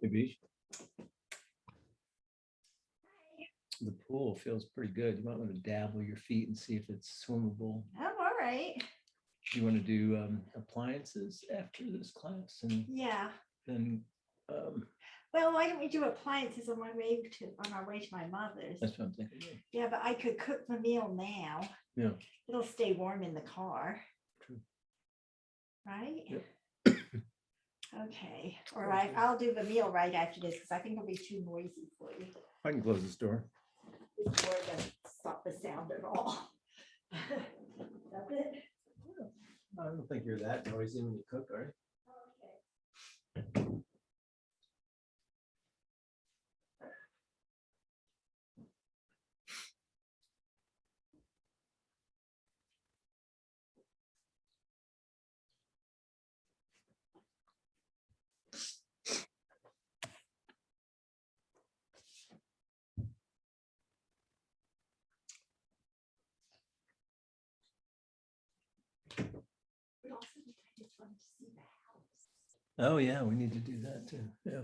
Maybe. The pool feels pretty good. You might want to dabble your feet and see if it's swimmable. Oh, all right. You want to do appliances after this class, and Yeah. then Well, why don't we do appliances on our way to my mother's? that's what I'm thinking. Yeah, but I could cook the meal now. Yeah. It'll stay warm in the car. True. Right? Yep. Okay. All right. I'll do the meal right after this because I think it'll be too noisy for you. I can close this door. This door doesn't stop the sound at all. That's it. I don't think you're that noisy when you cook, are you? Okay. But also because I just wanted to see the house. Oh, yeah, we need to do that too. Yeah.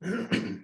Hey,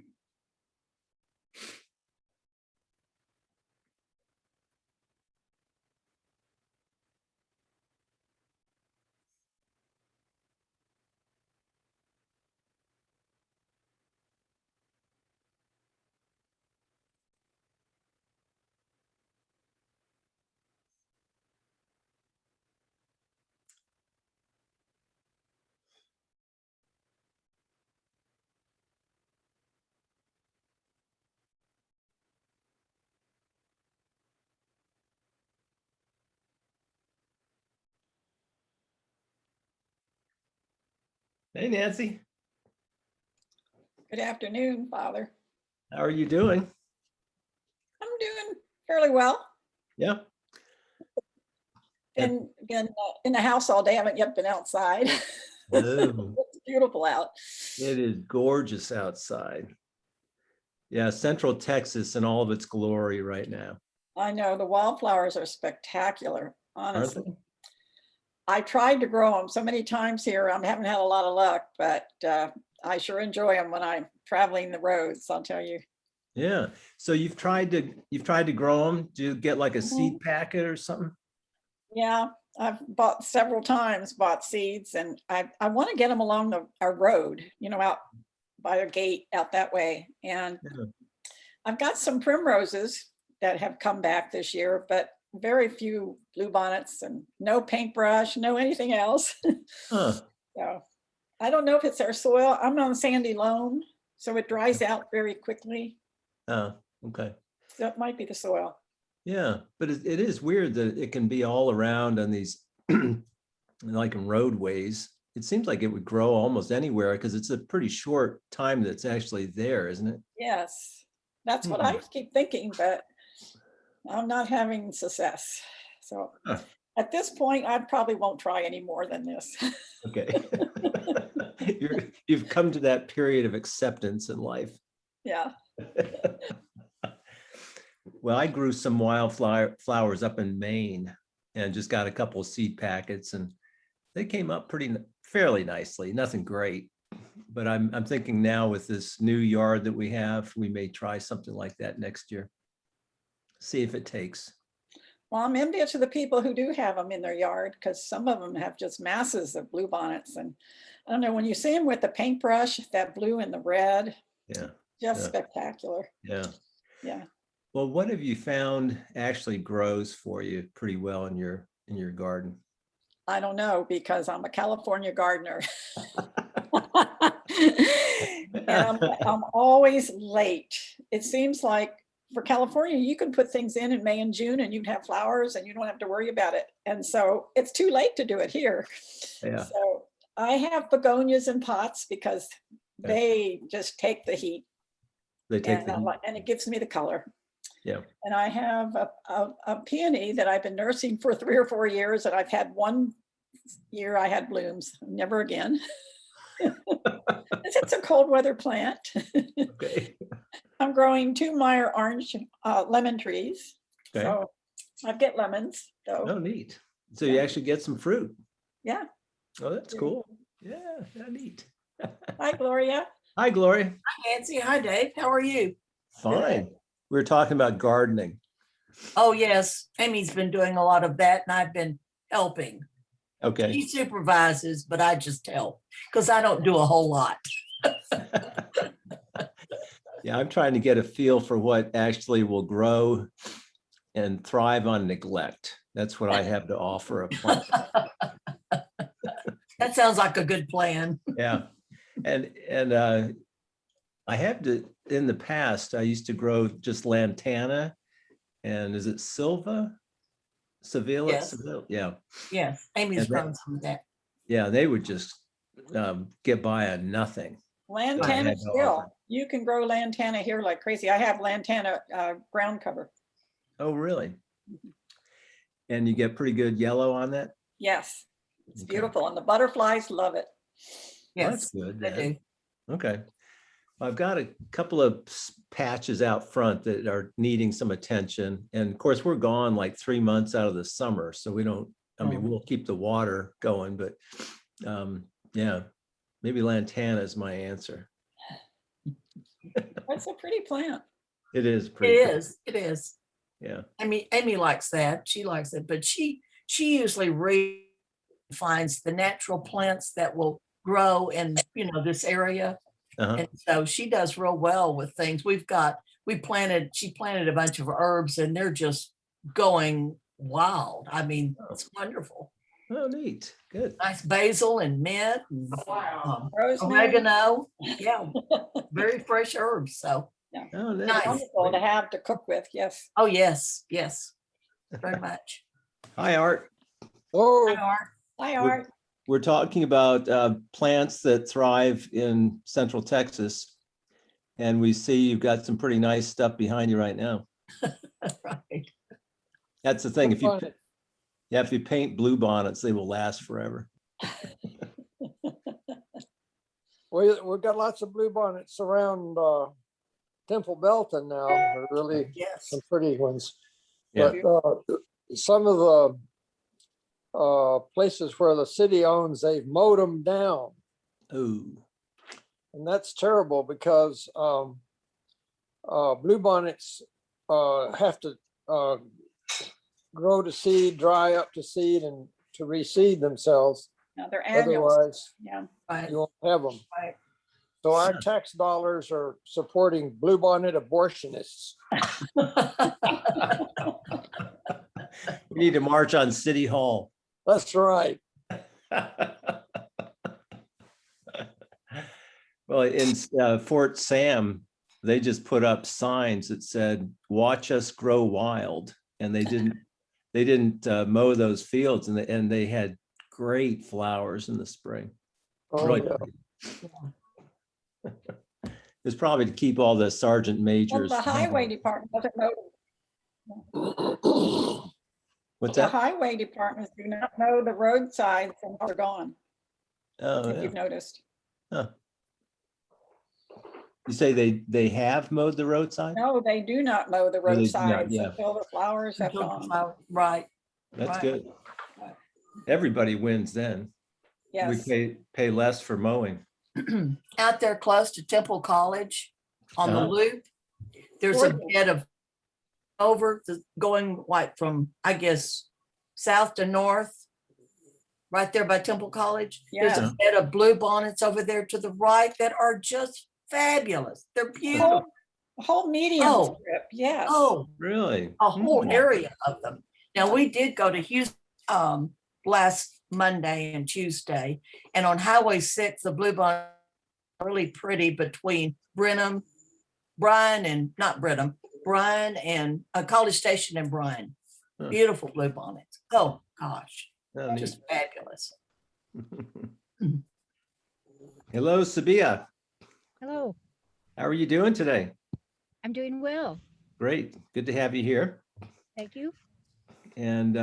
Nancy, Good afternoon, Father. how are you doing? I'm doing fairly well. Yeah. Yep. Been in the house all day. I haven't yet been outside. Oh, It's beautiful out. it is gorgeous outside. Yeah, Central Texas in all of its glory right now, I know the wildflowers are spectacular, aren't honestly. they? I tried to grow them so many times here. I haven't had a lot of luck, but I sure enjoy them when I'm traveling the roads, I'll tell you. Yeah. So you've tried to grow them. Do you get like a seed packet or something? Yeah, I've bought several times, bought seeds, and I want to get them along our road, out by a gate out that way. And Yeah. I've got some primroses that have come back this year, but very few bluebonnets and no paintbrush, no anything else. Huh. So I don't know if it's our soil. I'm on sandy loam, so it dries out very quickly. Oh, okay. So it might be the soil. Yeah, but it is weird that it can be all around on these like in roadways. It seems like it would grow almost anywhere because it's a pretty short time that's actually there, isn't it? Yes, that's what I keep thinking, but I'm not having success. So Huh. at this point, I probably won't try any more than this. Okay. You've come to that period of acceptance in life. Yeah. Well, I grew some flowers up in Maine and just got a couple of seed packets and they came up fairly nicely, nothing great. But I'm thinking now with this new yard that we have, we may try something like that next year. See if it takes. Well, I'm envious of the people who do have them in their yard because some of them have just masses of bluebonnets. And I don't know, when you see them with the paintbrush, that blue and the red, Yeah. just Yeah. spectacular. Yeah. Yeah. Well, what have you found actually grows for you pretty well in your garden? I don't know because I'm a California gardener. And I'm always late. It seems like for California, you can put things in May and June and you'd have flowers and you don't have to worry about it. And so it's too late to do it here. Yeah. So I have begonias in pots because they just take the heat. They take the heat. And it gives me the color. Yeah. And I have a peony that I've been nursing for 3 or 4 years, and I've had one year I had blooms, never again. It's a cold weather plant. Okay. I'm growing 2 Meyer orange lemon trees. Okay. So I get lemons. Oh, So neat. So you actually get some fruit. yeah. Oh, that's Yeah. cool. Yeah, neat. Hi, Gloria. Hi, Gloria. Hi, Nancy. Hi, Dave. How are you? Fine. We were talking about gardening. Oh, yes. Amy's been doing a lot of that, and I've been helping. Okay. She supervises, but I just help because I don't do a whole lot. Yeah, I'm trying to get a feel for what actually will grow and thrive on neglect. That's what I have to offer a plant. That sounds like a good plan. Yeah. And I have to, in the past, I used to grow just lantana and is it Silva? Sevilla? Yes. Sevilla? Yeah. Yes, Amy's And that- grown some of that. Yeah, they would just get by on nothing. Lantana had to still. offer. You can grow lantana here like crazy. I have lantana ground cover. Oh, really? And you get pretty good yellow on that? Yes, it's Okay. beautiful. And the butterflies love it. Well, Yes, that's good. I then. do. Okay. I've got a couple of patches out front that are needing some attention. And of course, we're gone like 3 months out of the summer. So we don't, I mean, Oh. we'll keep the water going, but yeah, maybe lantana is my answer. That's a pretty plant. It is It pretty. pretty. is, it is. Yeah. Amy likes that. She likes it, but she usually finds the natural plants that will grow in, this area. Uh-huh. And so she does real well with things. She planted a bunch of herbs and they're just going wild. I mean, it's wonderful. Oh, neat. Good. Nice basil and mint and Rosemary, oregano. Yeah, very fresh herbs. So, Oh, Nice. nice. wonderful to have to cook with, yes. oh, yes, very much. Hi, Art. Oh, Hi, Art. We're talking about plants that thrive in Central Texas. And we see you've got some pretty nice stuff behind you right now. Right. That's the thing. If you, funny. yeah, if you paint blue bonnets, they will last forever. We've got lots of bluebonnets around Temple Belton now. They're really Yes. some pretty ones. Yeah. But some of the places where the city owns, they've mowed them down. Oh, And that's terrible because bluebonnets have to grow to seed, dry up to seed, and to reseed themselves. Now they're annuals, Otherwise, yeah. Right. you won't have them. Right. So our tax dollars are supporting bluebonnet abortionists. we need to march on City Hall. That's right. Well, in Fort Sam, they just put up signs that said, "Watch us grow wild," and they didn't mow those fields, and they had great flowers in the spring. Oh, Really yeah. pretty. It's probably to keep all the sergeant Well, majors. the highway department doesn't know, What's the that? highway departments do not know the roadsides and they're gone, Oh, if yeah. you've noticed. Huh. You say they have mowed the roadside? No, they do not mow the No, they do not, roadsides yeah. until the flowers have gone. Right. That's Right. good. Everybody wins then. We Yes, pay less for mowing. Out there close to Temple College on the Uh-huh. loop, there's a Gorgeous. bed of going like from, I guess, south to north, right there by Temple College. There's yeah. a bed of blue bonnets over there to the right that are just fabulous. They're beautiful. Whole medium Oh. strip, yes. Oh, Really? a whole Hmm. area of them. Now, we did go to Houston last Monday and Tuesday, and on Highway 6, the blue bonnet really pretty between Bryan and College Station and Bryan. Huh. Beautiful blue bonnets. Oh, gosh, Oh, neat. just fabulous. Hello, Sabia. Hello, How are you doing today? I'm doing well. Great. Good to have you here. Thank you. And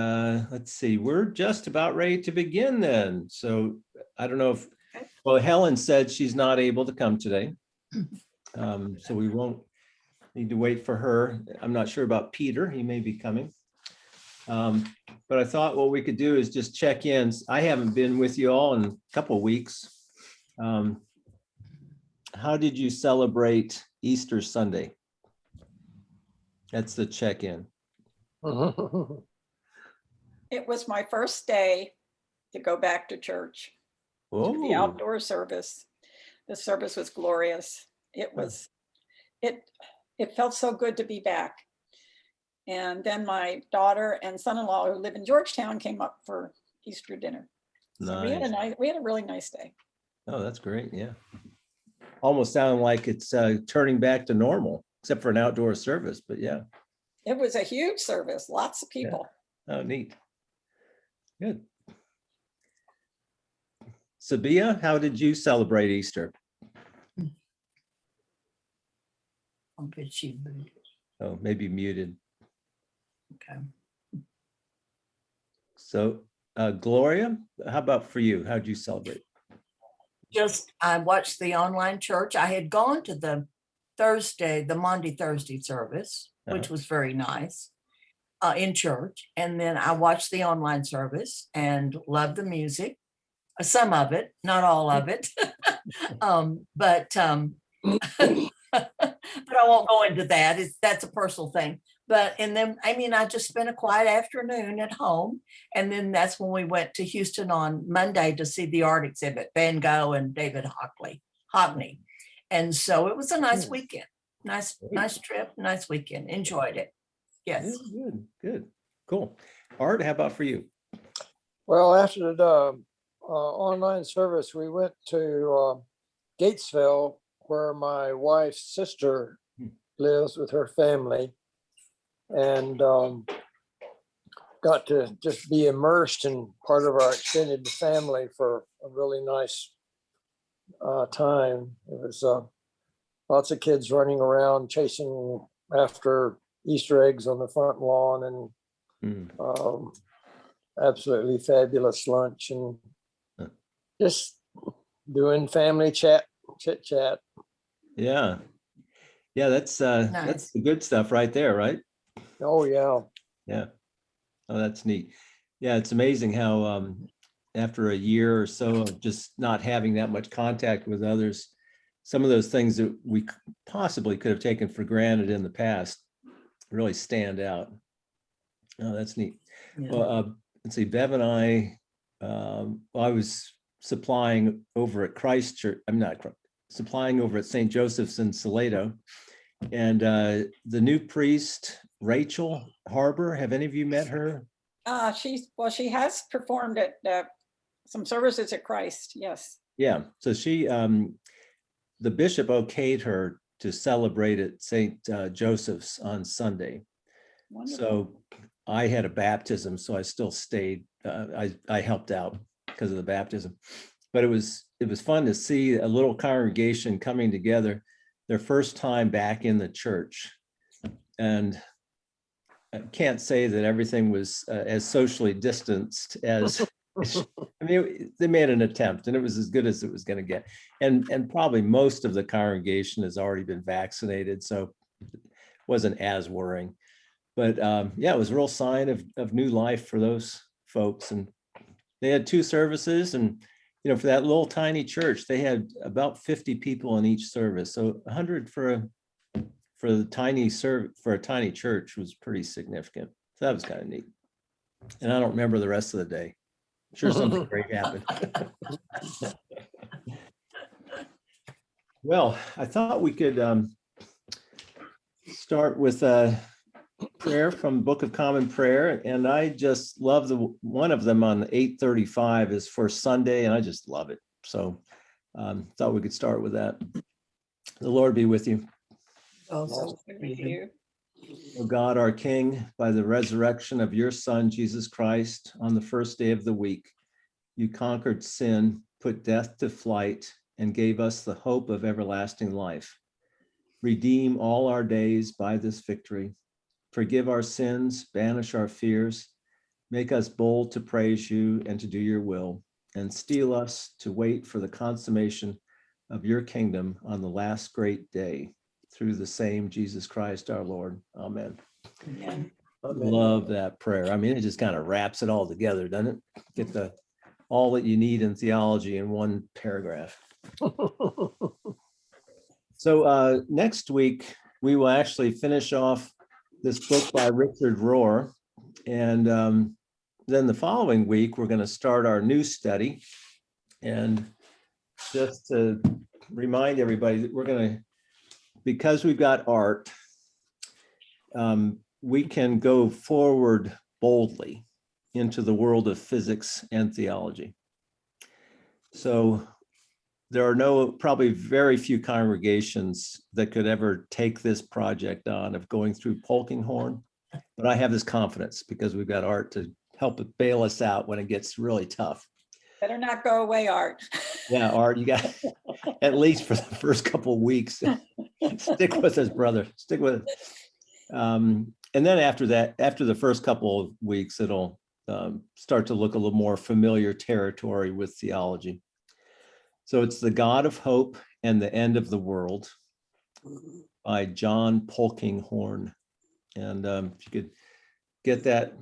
let's see, we're just about ready to begin then. So I don't know if, well, Helen said she's not able to come today. So we won't need to wait for her. I'm not sure about Peter. He may be coming. But I thought what we could do is just check in. I haven't been with you all in a couple of weeks. How did you celebrate Easter Sunday? That's the check-in. It was my first day to go back to church, to the Oh, outdoor service. The service was glorious. It was, it felt so good to be back. And then my daughter and son-in-law who live in Georgetown came up for Easter dinner. So we had nice. we had a really nice day. Oh, that's great. Yeah. Almost sounded like it's turning back to normal, except for an outdoor service, but yeah. It was a huge service, lots of people. Oh, neat. Good. Sabia, how did you celebrate Easter? I'm good, she moved. Oh, maybe muted. Okay. So Gloria, how about for you? How'd you celebrate? I watched the online church. I had gone to the Maundy Thursday service, which was very nice in church. And then I watched the online service and loved the music, some of it, not all of it. But But I won't go into that. That's a personal thing. But, and then, I mean, I just spent a quiet afternoon at home. And then that's when we went to Houston on Monday to see the art exhibit, Van Gogh and David Hockney. And so it was a nice weekend. Nice trip, nice weekend. Enjoyed it. Yes. Good, good, cool. Art, how about for you? Well, after the online service, we went to Gatesville, where my wife's sister lives with her family, and got to just be immersed in part of our extended family for a really nice time. It was lots of kids running around chasing after Easter eggs on the front lawn, and absolutely fabulous lunch, and just doing family chit chat. Yeah. Yeah, that's Nice. the good stuff right there, right? Oh, yeah. Yeah. Oh, that's neat. Yeah, it's amazing how after a year or so of just not having that much contact with others, some of those things that we possibly could have taken for granted in the past really stand out. Oh, that's neat. Yeah. Well, let's see, Bev and I was supplying over at Christ Church. I'm not supplying over at St. Joseph's in Salado. And the new priest, Rachel Harbor, have any of you met her? She has performed at some services at Christ. Yes. Yeah, so she, the bishop okayed her to celebrate at St. Joseph's on Sunday. Wonderful. So I had a baptism, so I still stayed. I helped out because of the baptism, but it was fun to see a little congregation coming together, their first time back in the church. And I can't say that everything was as socially distanced as, I mean, they made an attempt and it was as good as it was going to get. And probably most of the congregation has already been vaccinated, so it wasn't as worrying. But yeah, it was a real sign of new life for those folks. And they had 2 services, and you know, for that little tiny church, they had about 50 people in each service. So 100 for a tiny church was pretty significant. So that was kind of neat. And I don't remember the rest of the day. I'm sure something great happened. Well, I thought we could start with a prayer from Book of Common Prayer, and I just love one of them on 8:35 is for Sunday, and I just love it. So thought we could start with that. The Lord be with you. Also, With you. O God, our King, by the resurrection of your Son, Jesus Christ, on the first day of the week, you conquered sin, put death to flight, and gave us the hope of everlasting life. Redeem all our days by this victory. Forgive our sins, banish our fears, make us bold to praise you and to do your will, and steel us to wait for the consummation of your kingdom on the last great day, through the same Jesus Christ our Lord. Amen. Amen. Love that prayer. I mean, it just kind of wraps it all together, doesn't it? Get all that you need in theology in one paragraph. So next week, we will actually finish off this book by Richard Rohr. And then the following week, we're going to start our new study. And just to remind everybody that we're going to, because we've got art, we can go forward boldly into the world of physics and theology. So there are probably very few congregations that could ever take this project on of going through Polkinghorne, but I have this confidence because we've got art to help it bail us out when it gets really tough. Better not go away, Art. Yeah, Art, you got at least for the first couple of weeks. Stick with us, brother. Stick with us. And then after that, after the first couple of weeks, it'll start to look a little more familiar territory with theology. So it's The God of Hope and the End of the World by John Polkinghorne. And if you could get that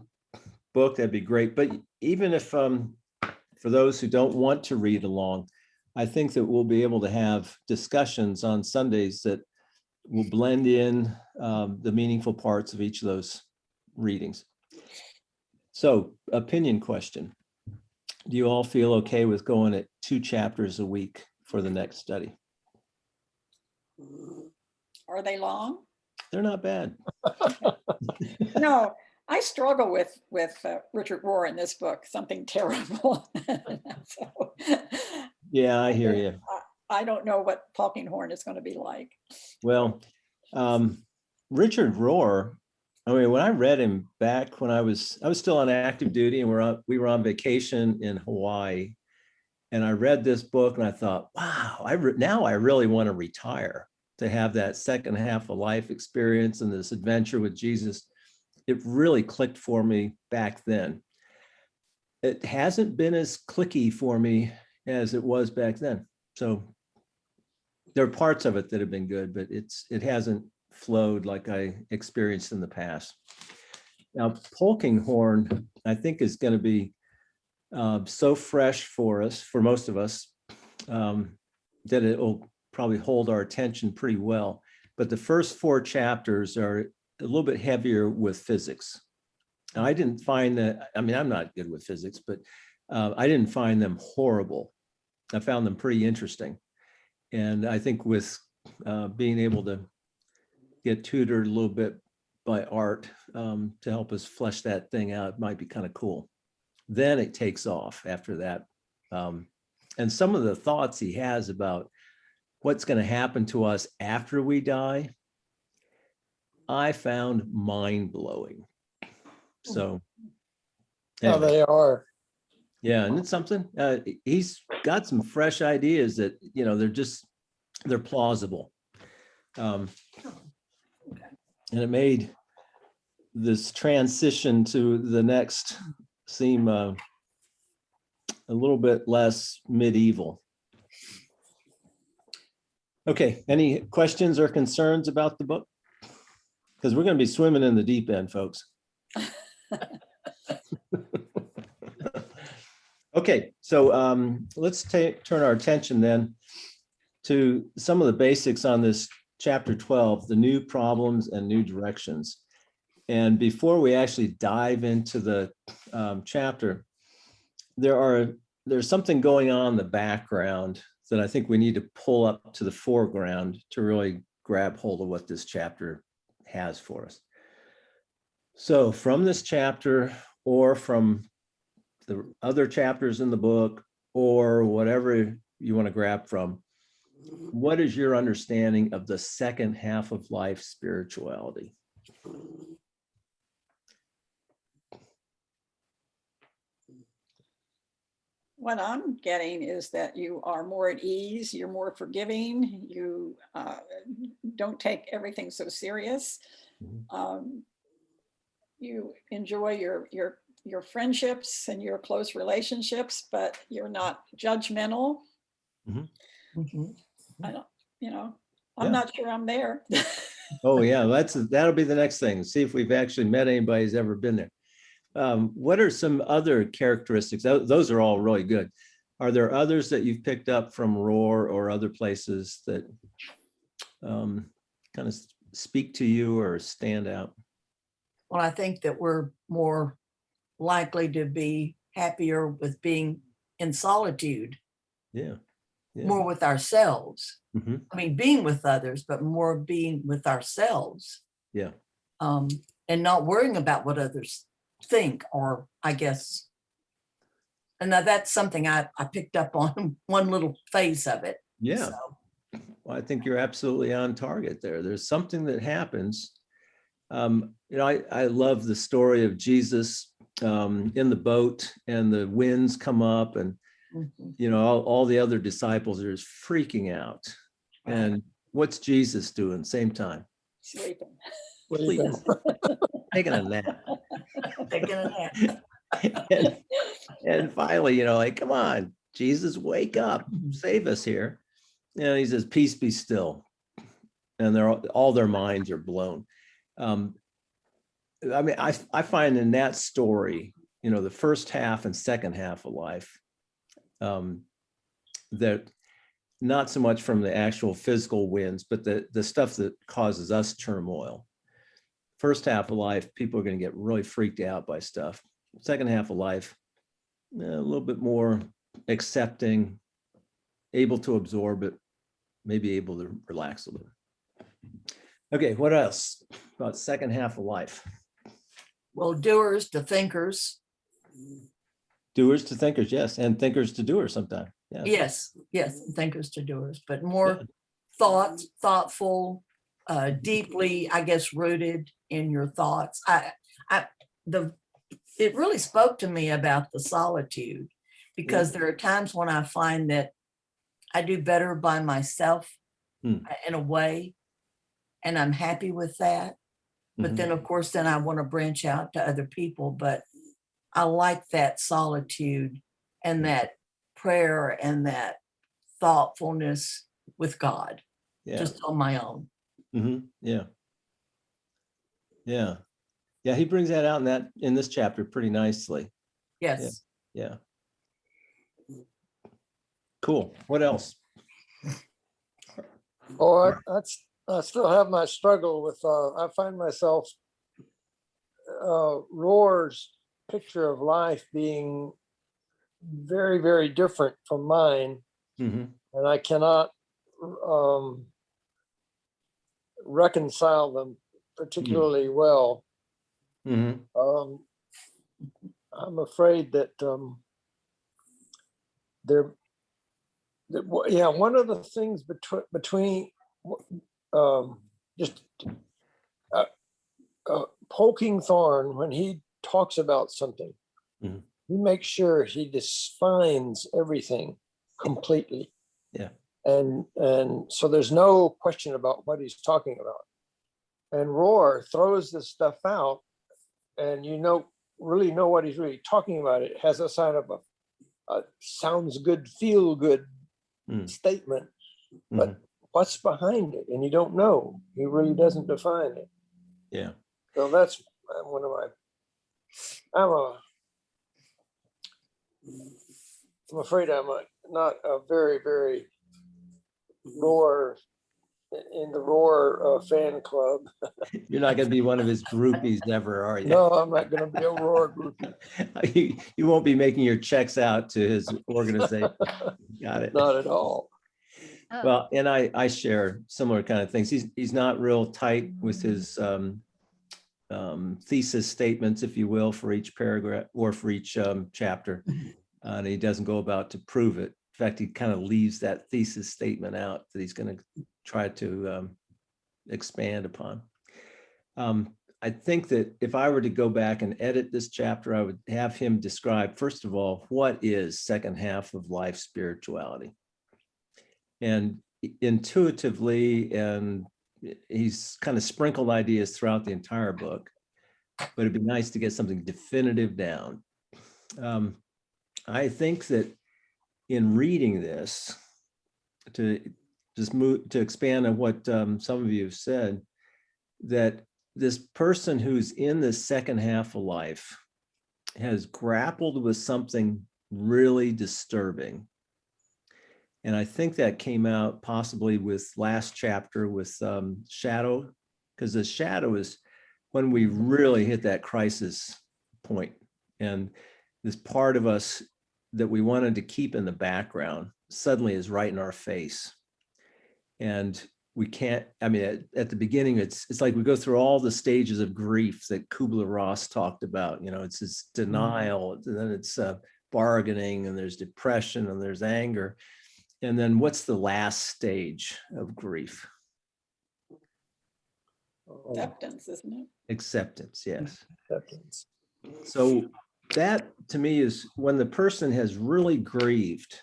book, that'd be great. But even if, for those who don't want to read along, I think that we'll be able to have discussions on Sundays that we'll blend in the meaningful parts of each of those readings. So, opinion question. Do you all feel okay with going at 2 chapters a week for the next study? Are they long? They're not bad. No, I struggle with Richard Rohr in this book, something terrible. So, Yeah, I hear you. I don't know what Polkinghorne is going to be like. Well, Richard Rohr, I mean, when I read him back when I was still on active duty, and we were on vacation in Hawaii, and I read this book and I thought, wow, now I really want to retire, to have that second half of life experience and this adventure with Jesus. It really clicked for me back then. It hasn't been as clicky for me as it was back then. So there are parts of it that have been good, but it hasn't flowed like I experienced in the past. Now, Polkinghorne, I think, is going to be so fresh for us, for most of us, that it will probably hold our attention pretty well. But the first 4 chapters are a little bit heavier with physics. And I didn't find that, I mean, I'm not good with physics, but I didn't find them horrible. I found them pretty interesting. And I think with being able to get tutored a little bit by Art to help us flesh that thing out, it might be kind of cool. Then it takes off after that. And some of the thoughts he has about what's going to happen to us after we die, I found mind-blowing. So Yeah, anyway. they are. Yeah, and it's something, he's got some fresh ideas that, you know, they're plausible. And it made this transition to the next seem a little bit less medieval. Okay, any questions or concerns about the book? Because we're going to be swimming in the deep end, folks. Okay, so let's turn our attention then to some of the basics on this chapter 12, the new problems and new directions. And before we actually dive into the chapter, there's something going on in the background that I think we need to pull up to the foreground to really grab hold of what this chapter has for us. So from this chapter, or from the other chapters in the book, or whatever you want to grab from, what is your understanding of the second half of life spirituality? What I'm getting is that you are more at ease, you're more forgiving, you don't take everything so serious. You enjoy your friendships and your close relationships, but you're not judgmental. Mhm. I don't, I'm Yeah. not sure I'm there. Oh yeah, that'll be the next thing. See if we've actually met anybody who's ever been there. What are some other characteristics? Those are all really good. Are there others that you've picked up from Rohr or other places that kind of speak to you or stand out? Well, I think that we're more likely to be happier with being in solitude, Yeah. Yeah. more with ourselves. Mhm. I mean, being with others, but more being with ourselves. Yeah. And not worrying about what others think, or I guess. And now that's something I picked up on one little phase of it. Yeah. So, Well, I think you're absolutely on target there. There's something that happens. I love the story of Jesus in the boat, and the winds come up, and mhm. all the other disciples are just freaking out. Right. And what's Jesus doing? Same time, Sleeping. Sleeping. taking a nap. Taking a nap. and finally, like, come on, Jesus, wake up, save us here. And he says, peace be still. And all their minds are blown. I mean, I find in that story, the first half and second half of life, that not so much from the actual physical wins, but the stuff that causes us turmoil. First half of life, people are going to get really freaked out by stuff. Second half of life, a little bit more accepting, able to absorb it, maybe able to relax a little. Okay, what else about second half of life? Well, doers to thinkers. Doers to thinkers, yes, and thinkers to doers sometimes. Yeah. Yes, thinkers to doers, but more thoughtful, deeply, I guess, rooted in your thoughts. It really spoke to me about the solitude, because there are times when I find that I do better by myself in a way, and I'm happy with that. But then, of course, then I want to branch out to other people, but I like that solitude and that prayer and that thoughtfulness with God, Yeah. just on my own. Yeah. Yeah. Yeah. He brings that out in this chapter pretty nicely. Yes. Yeah. Cool. What else? Oh, I still have my struggle with, I find myself, Roar's picture of life being very, very different from mine. Mhm. And I cannot reconcile them particularly well. Mhm. I'm afraid that one of the things between just poking Thorn, when he talks about something, Mhm. he makes sure he defines everything completely. Yeah. And so there's no question about what he's talking about. And Roar throws this stuff out, and really know what he's really talking about. It has a sign of a sounds good, feel good statement, but what's behind it? And you don't know. He really doesn't define it. Yeah. So that's one of my. I'm afraid I'm not a very, very Roar in the Roar fan club. You're not going to be one of his groupies ever, are you? No, I'm not going to be a Roar groupie. You won't be making your checks out to his organization. Got it. Not at all. Well, and I share similar kind of things. He's not real tight with his thesis statements, if you will, for each paragraph or for each chapter. And he doesn't go about to prove it. In fact, he kind of leaves that thesis statement out that he's going to try to expand upon. I think that if I were to go back and edit this chapter, I would have him describe, first of all, what is second half of life spirituality? And intuitively, and he's kind of sprinkled ideas throughout the entire book, but it'd be nice to get something definitive down. I think that in reading this, to just move to expand on what some of you have said, that this person who's in the second half of life has grappled with something really disturbing. And I think that came out possibly with last chapter with shadow, because the shadow is when we really hit that crisis point. And this part of us that we wanted to keep in the background suddenly is right in our face. And we can't, I mean, at the beginning, it's like we go through all the stages of grief that Kubler-Ross talked about. It's this denial, and then it's bargaining, and there's depression, and there's anger. And then what's the last stage of grief? Acceptance, isn't it? Acceptance, yes. Acceptance. So that to me is when the person has really grieved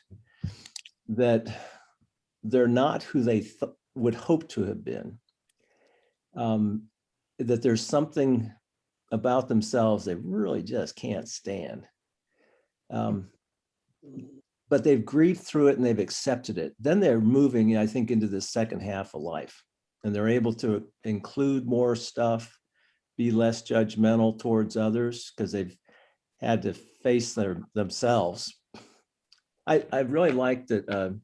that they're not who they would hope to have been, that there's something about themselves they really just can't stand. But they've grieved through it and they've accepted it. Then they're moving, I think, into the second half of life, and they're able to include more stuff, be less judgmental towards others because they've had to face themselves. I really like that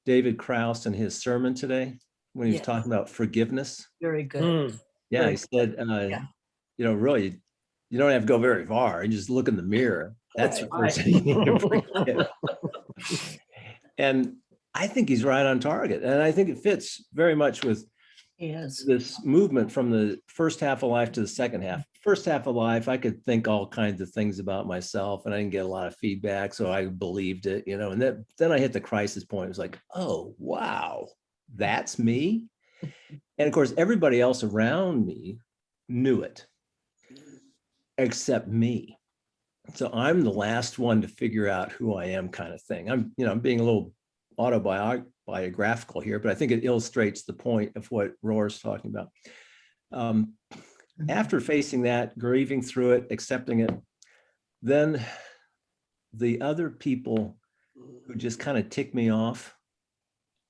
David Krause in his sermon today when he was Yes. talking about forgiveness. Very good. Yeah, Very he said, Yeah. you know, really, you don't have to go very far. You just look in the mirror. That's the Right. person you need to forgive. And I think he's right on target. And I think it fits very much with Yes. this movement from the first half of life to the second half. First half of life, I could think all kinds of things about myself and I didn't get a lot of feedback. So I believed it, you know, and then I hit the crisis point. It was like, oh, wow, that's me. And of course, everybody else around me knew it, except me. So I'm the last one to figure out who I am, kind of thing. I'm being a little autobiographical here, but I think it illustrates the point of what Roar's talking about. After facing that, grieving through it, accepting it, then the other people who just kind of tick me off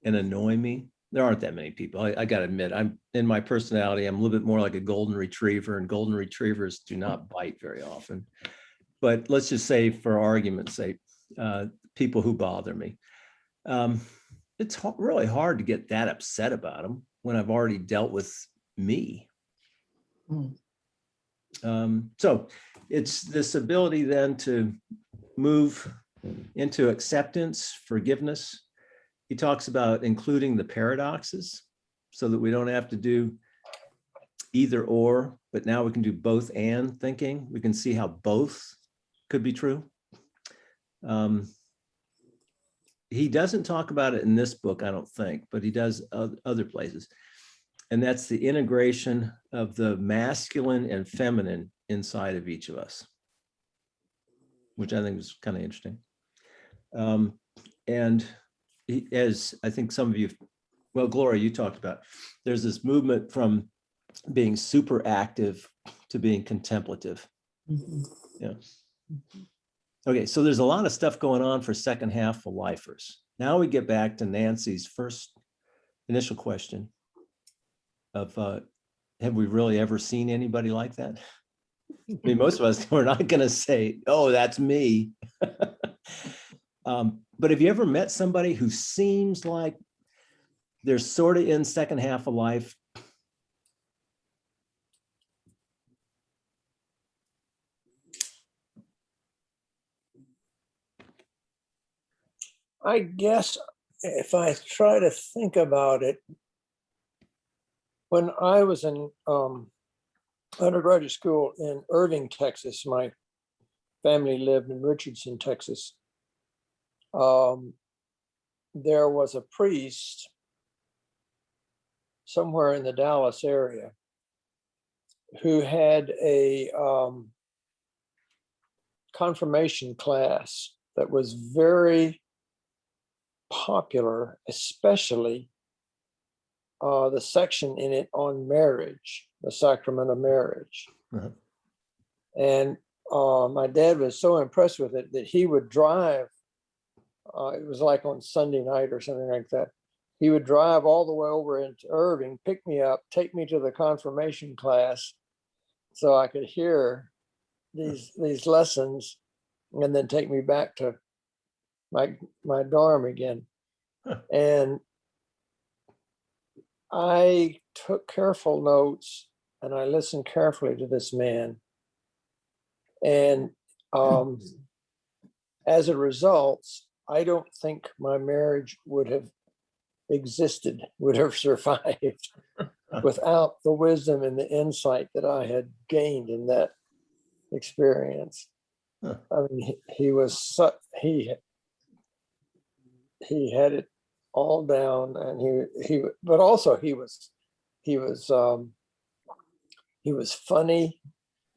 and annoy me, there aren't that many people. I got to admit, I'm in my personality, I'm a little bit more like a golden retriever, and golden retrievers do not bite very often. But let's just say, for argument's sake, people who bother me. It's really hard to get that upset about them when I've already dealt with me. So it's this ability then to move into acceptance, forgiveness. He talks about including the paradoxes so that we don't have to do either or, but now we can do both and thinking. We can see how both could be true. He doesn't talk about it in this book, I don't think, but he does other places. And that's the integration of the masculine and feminine inside of each of us, which I think is kind of interesting. And as I think some of you, well, Gloria, you talked about, there's this movement from being super active to being contemplative. Yeah. Okay, so there's a lot of stuff going on for second half of lifers. Now we get back to Nancy's first initial question of, have we really ever seen anybody like that? I mean, most of us, we're not going to say, oh, that's me. But have you ever met somebody who seems like they're sort of in second half of life? I guess if I try to think about it, when I was in undergraduate school in Irving, Texas, my family lived in Richardson, Texas. There was a priest somewhere in the Dallas area who had a confirmation class that was very popular, especially the section in it on marriage, the sacrament of marriage. Uh-huh. And my dad was so impressed with it that he would drive, it was like on Sunday night or something like that. He would drive all the way over into Irving, pick me up, take me to the confirmation class so I could hear these lessons, and then take me back to my dorm again. Huh. And I took careful notes and I listened carefully to this man. And as a result, I don't think my marriage would have existed, would have survived without the wisdom and the insight that I had gained in that experience. Huh. I mean, he had it all down, and but also he was funny.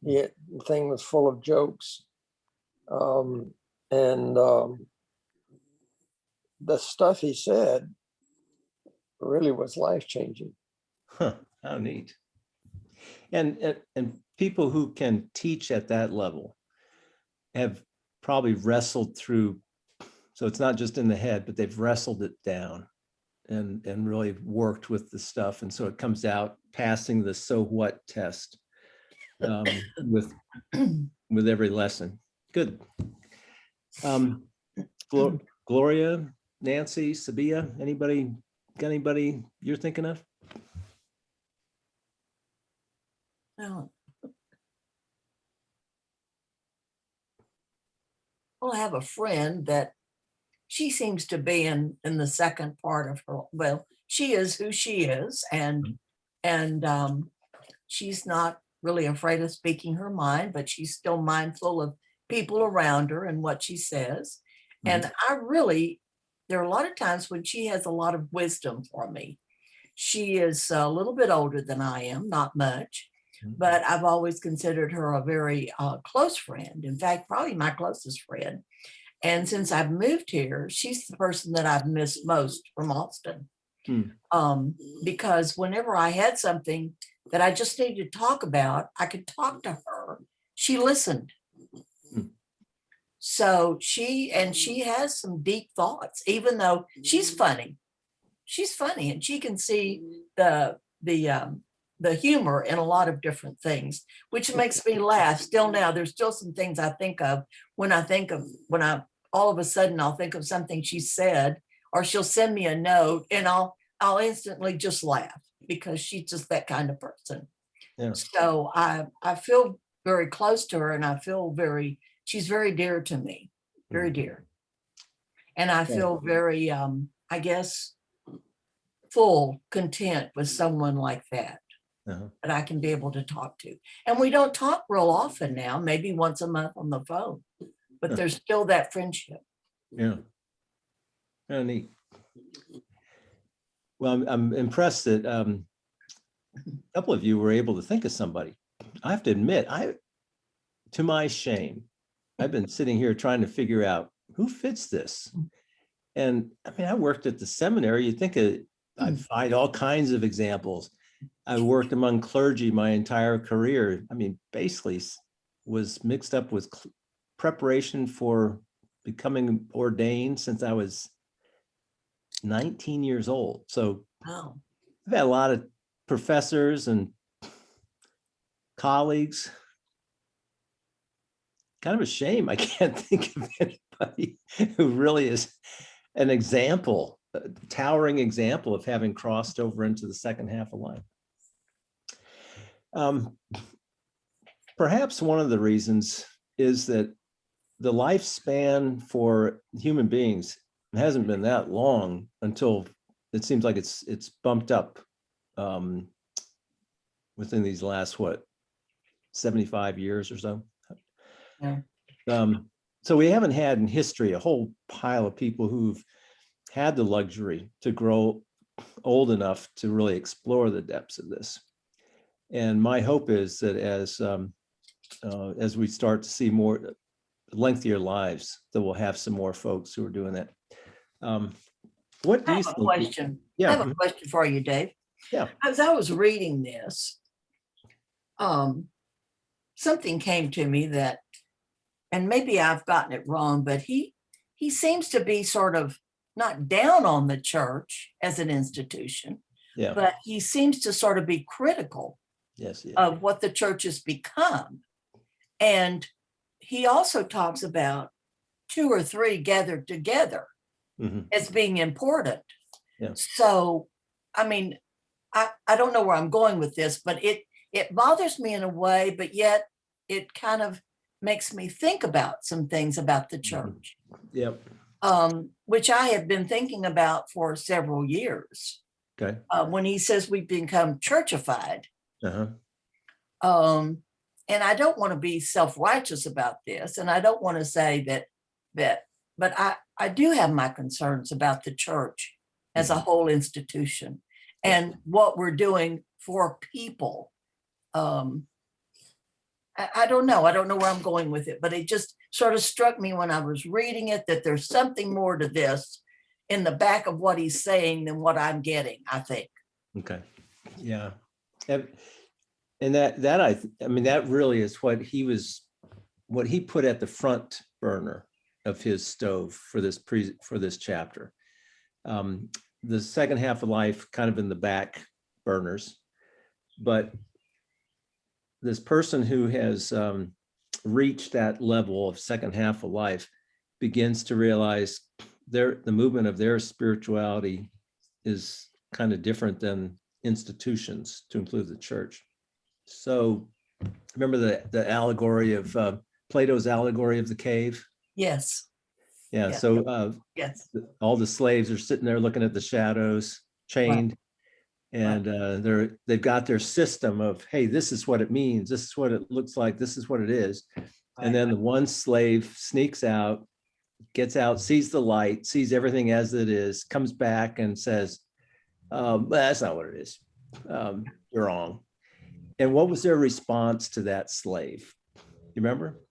The thing was full of jokes, and the stuff he said really was life-changing. Huh, how neat. And people who can teach at that level have probably wrestled through, so it's not just in the head, but they've wrestled it down and really worked with the stuff. And so it comes out passing the so what test with every lesson. Good. Gloria, Nancy, Sabia, anybody, got anybody you're thinking of? No. Well, I have a friend that she seems to be in the second part of her, well, she is who she is, and she's not really afraid of speaking her mind, but she's still mindful of people around her and what she says. And I really, there are a lot of times when she has a lot of wisdom for me. She is a little bit older than I am, not much, but I've always considered her a very close friend. In fact, probably my closest friend. And since I've moved here, she's the person that I've missed most from Austin. Because whenever I had something that I just needed to talk about, I could talk to her. She listened. So she has some deep thoughts, even though she's funny. She's funny and she can see the humor in a lot of different things, which makes me laugh. Still now, there's still some things I think of when I all of a sudden I'll think of something she said, or she'll send me a note and I'll instantly just laugh because she's just that kind of person. Yeah. So I feel very close to her and I feel she's very dear to me, very dear. And I feel very, I guess, full content with someone like that, that I can be able to talk to. And we don't talk real often now, maybe once a month on the phone, but there's still that friendship. Yeah. Kind of neat. Well, I'm impressed that a couple of you were able to think of somebody. I have to admit, to my shame, I've been sitting here trying to figure out who fits this. And I mean, I worked at the seminary. You think I'd find all kinds of examples. I worked among clergy my entire career. I mean, basically was mixed up with preparation for becoming ordained since I was 19 years old. So Oh, I've had a lot of professors and colleagues. Kind of a shame I can't think of anybody who really is an example, a towering example of having crossed over into the second half of life. Perhaps one of the reasons is that the lifespan for human beings hasn't been that long until it seems like it's bumped up within these last, 75 years or so. Yeah. So we haven't had in history a whole pile of people who've had the luxury to grow old enough to really explore the depths of this. And my hope is that as we start to see more lengthier lives, that we'll have some more folks who are doing that. What do I you have a think? question. Yeah. I have a question for you, Dave. Yeah. As I was reading this, something came to me that, and maybe I've gotten it wrong, but he seems to be sort of not down on the church as an institution, Yeah. but he seems to sort of be critical Yes. Yeah. of what the church has become. And he also talks about 2 or 3 gathered together as being important. Yeah. So, I mean, I don't know where I'm going with this, but it bothers me in a way, but yet it kind of makes me think about some things about the church, Yep. which I have been thinking about for several years. Okay. When he says we've become churchified, Uh-huh. and I don't want to be self-righteous about this, and I don't want to say that, but I do have my concerns about the church as a whole institution and what we're doing for people. I don't know. I don't know where I'm going with it, but it just sort of struck me when I was reading it that there's something more to this in the back of what he's saying than what I'm getting, I think. Okay. Yeah. And that I mean, that really is what he put at the front burner of his stove for this chapter. The second half of life kind of in the back burners, but this person who has reached that level of second half of life begins to realize the movement of their spirituality is kind of different than institutions, to include the church. So remember the allegory of Plato's allegory of the cave? Yes, Yeah, Yeah. so yes. all the slaves are sitting there looking at the shadows, chained. And they've got their system of, hey, this is what it means. This is what it looks like. This is what it is. And then the one slave sneaks out, gets out, sees the light, sees everything as it is, comes back and says, that's not what it is. You're wrong. And what was their response to that slave? You remember?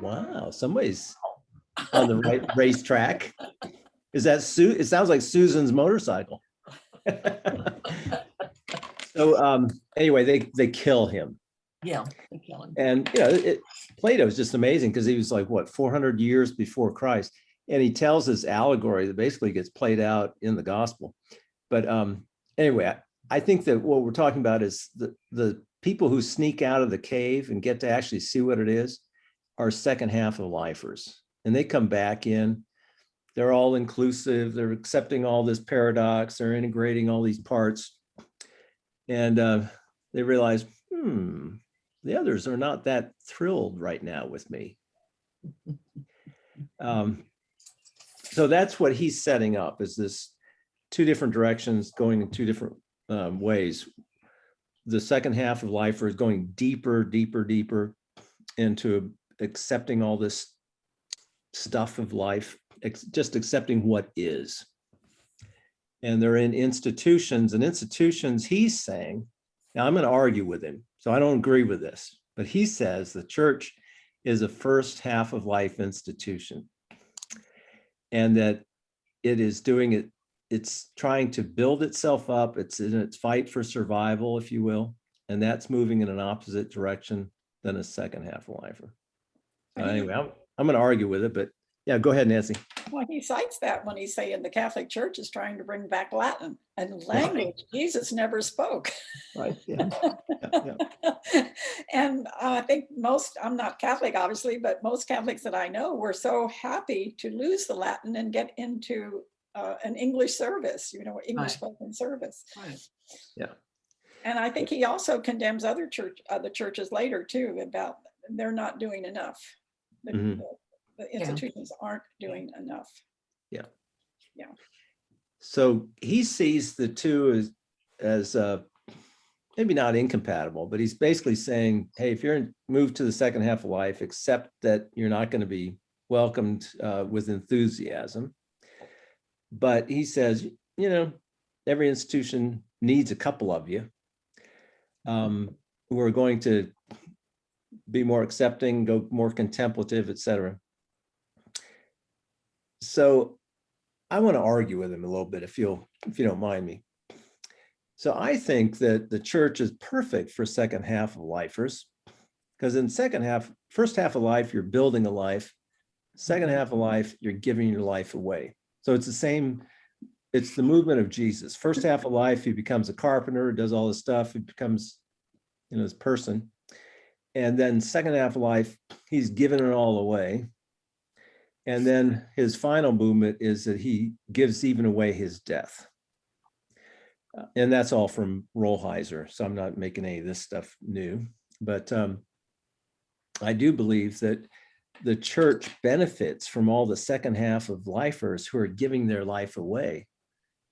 Wow, somebody's on the right racetrack. Is that Sue? It sounds like Susan's motorcycle. So anyway, they kill him. Yeah, they kill him. And Plato is just amazing because he was like, what, 400 years before Christ. And he tells this allegory that basically gets played out in the gospel. But anyway, I think that what we're talking about is the people who sneak out of the cave and get to actually see what it is are second half of lifers. And they come back in, they're all inclusive, they're accepting all this paradox, they're integrating all these parts. And they realize, the others are not that thrilled right now with me. So that's what he's setting up, is this two different directions going in two different ways. The second half of life is going deeper, deeper, deeper into accepting all this stuff of life, just accepting what is. And they're in institutions, and institutions, he's saying, now I'm going to argue with him, so I don't agree with this, but he says the church is a first half of life institution, and that it is doing it, it's trying to build itself up, it's in its fight for survival, if you will, and that's moving in an opposite direction than a second half of lifer. So anyway, I'm going to argue with it, but yeah, go ahead, Nancy. Well, he cites that when he's saying the Catholic Church is trying to bring back Latin and language Jesus never spoke. Right. Yeah. Yeah. And I think I'm not Catholic, obviously, but most Catholics that I know were so happy to lose the Latin and get into an English service, English spoken service. Right. Yeah. And I think he also condemns other churches later too, about they're not doing enough. The institutions aren't doing enough. Yeah. Yeah. So he sees the two as maybe not incompatible, but he's basically saying, hey, if you're moved to the second half of life, accept that you're not going to be welcomed with enthusiasm. But he says, every institution needs a couple of you who are going to be more accepting, go more contemplative, etc. So I want to argue with him a little bit, if you don't mind me. So I think that the church is perfect for second half of lifers, because in first half of life, you're building a life. Second half of life, you're giving your life away. So it's the movement of Jesus. First half of life, he becomes a carpenter, does all this stuff, he becomes, this person. And then second half of life, he's given it all away. And then his final movement is that he gives even away his death. And that's all from Rollheiser. So I'm not making any of this stuff new. But I do believe that the church benefits from all the second half of lifers who are giving their life away